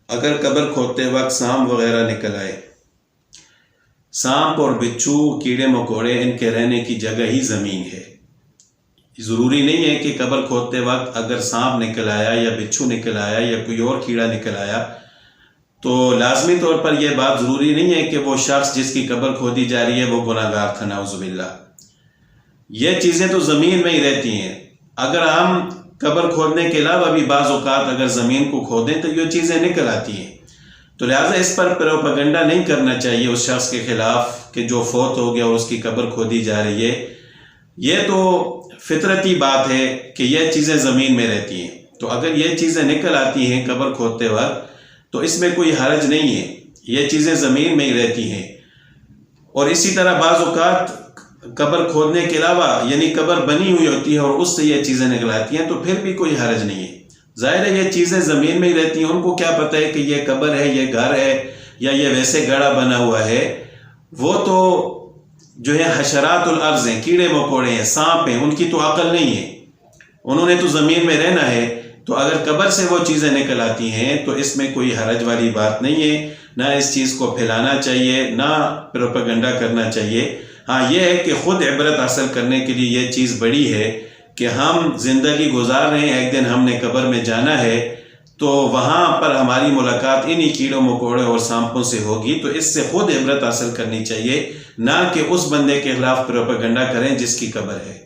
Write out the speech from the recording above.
اگر قبر کھودتے وقت سانپ وغیرہ نکل آئے، سانپ اور بچھو، کیڑے مکوڑے، ان کے رہنے کی جگہ ہی زمین ہے۔ ضروری نہیں ہے کہ قبر کھودتے وقت اگر سانپ نکل آیا یا بچھو نکل آیا یا کوئی اور کیڑا نکل آیا تو لازمی طور پر یہ بات ضروری نہیں ہے کہ وہ شخص جس کی قبر کھودی جا رہی ہے وہ گناہ گار تھا، نعوذ باللہ۔ یہ چیزیں تو زمین میں ہی رہتی ہیں۔ اگر ہم قبر کھودنے کے علاوہ بھی بعض اوقات اگر زمین کو کھودیں تو یہ چیزیں نکل آتی ہیں، تو لہٰذا اس پر پروپیگنڈا نہیں کرنا چاہیے اس شخص کے خلاف کہ جو فوت ہو گیا اور اس کی قبر کھودی جا رہی ہے۔ یہ تو فطرتی بات ہے کہ یہ چیزیں زمین میں رہتی ہیں، تو اگر یہ چیزیں نکل آتی ہیں قبر کھودتے وقت تو اس میں کوئی حرج نہیں ہے، یہ چیزیں زمین میں ہی رہتی ہیں۔ اور اسی طرح بعض اوقات قبر کھودنے کے علاوہ یعنی قبر بنی ہوئی ہوتی ہے اور اس سے یہ چیزیں نکل آتی ہیں تو پھر بھی کوئی حرج نہیں ہے۔ ظاہر ہے یہ چیزیں زمین میں ہی رہتی ہیں، ان کو کیا پتہ ہے کہ یہ قبر ہے، یہ گھر ہے یا یہ ویسے گڑھا بنا ہوا ہے۔ وہ تو جو ہے حشرات الارض ہیں، کیڑے مکوڑے ہیں، سانپ ہیں، ان کی تو عقل نہیں ہے، انہوں نے تو زمین میں رہنا ہے۔ تو اگر قبر سے وہ چیزیں نکل آتی ہیں تو اس میں کوئی حرج والی بات نہیں ہے، نہ اس چیز کو پھیلانا چاہیے، نہ پروپیگنڈا کرنا چاہیے۔ ہاں یہ ہے کہ خود عبرت حاصل کرنے کے لیے یہ چیز بڑی ہے کہ ہم زندگی گزار رہے ہیں، ایک دن ہم نے قبر میں جانا ہے، تو وہاں پر ہماری ملاقات انہی کیڑوں مکوڑے اور سانپوں سے ہوگی، تو اس سے خود عبرت حاصل کرنی چاہیے، نہ کہ اس بندے کے خلاف پروپیگنڈا کریں جس کی قبر ہے۔